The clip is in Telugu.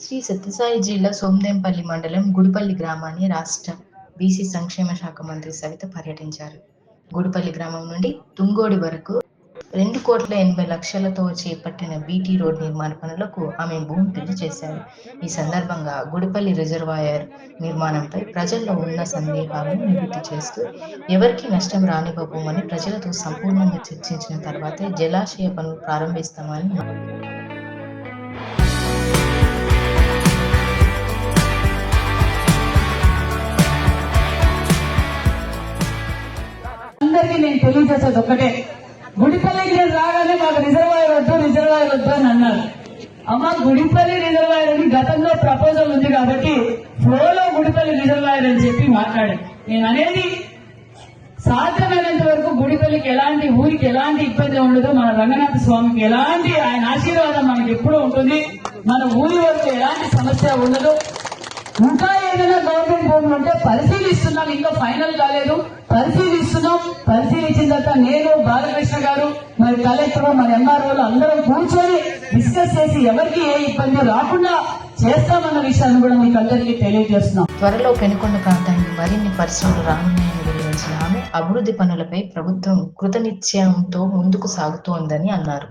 శ్రీ సత్యసాయి జిల్లా సోమదేంపల్లి మండలం గుడిపల్లి గ్రామాన్ని రాష్ట్ర బీసీ సంక్షేమ శాఖ మంత్రి సవిత పర్యటించారు. గుడిపల్లి గ్రామం నుండి తుంగోడి వరకు 2,80,00,000తో చేపట్టిన బీటీ రోడ్ నిర్మాణ పనులకు ఆమె భూమి పూజ చేశారు. ఈ సందర్భంగా గుడిపల్లి రిజర్వాయర్ నిర్మాణంపై ప్రజల్లో ఉన్న సందేహాలను నివృత్తి చేస్తూ ఎవరికీ నష్టం రానివ్వబోమని ప్రజలతో సంపూర్ణంగా చర్చించిన తర్వాతే జలాశయ పనులు ప్రారంభిస్తామని అందరికీ నేను తెలియజేసేది ఒకటే, గుడిపల్లికి నేను రాగానే మాకు రిజర్వాయర్ వద్దు అని అన్నారు. అమ్మ, గుడిపల్లి రిజర్వాయర్ అని గతంలో ప్రపోజల్ ఉంది కాబట్టి ఫ్లోలో గుడిపల్లి రిజర్వాయర్ అని చెప్పి మాట్లాడాను. నేను అనేది సాధ్యమైనంత వరకు గుడిపల్లికి ఎలాంటి ఊరికి ఎలాంటి ఇబ్బంది ఉండదు, మన రంగనాథ స్వామికి ఎలాంటి ఆయన ఆశీర్వాదం మనకి ఎప్పుడూ ఉంటుంది, మన ఊరి వరకు ఎలాంటి సమస్య ఉండదు. ఇంకా ఏదైనా గవర్నమెంట్ భూములు ఉంటే పరిశీలిస్తున్నాం, ఇంకా ఫైనల్ కాలేదు, పరిశీలిస్తున్నాం. పరిశీలించిన తర్వాత నేను, బాలకృష్ణ గారు, మరి కలెక్టర్, మరి ఎంఆర్ఓలు అందరం కూర్చొని డిస్కస్ చేసి ఎవరికి ఏ ఇబ్బంది రాకుండా చేస్తామన్న విషయాన్ని కూడా మీకు అందరికీ తెలియజేస్తున్నాం. త్వరలో పెనుకొండ ప్రాంతానికి మరిన్ని పరిశ్రమలు రానున్నాయని వెల్లడించిన ఆమె అభివృద్ధి పనులపై ప్రభుత్వం కృతనిశ్చయంతో ముందుకు సాగుతోందని అన్నారు.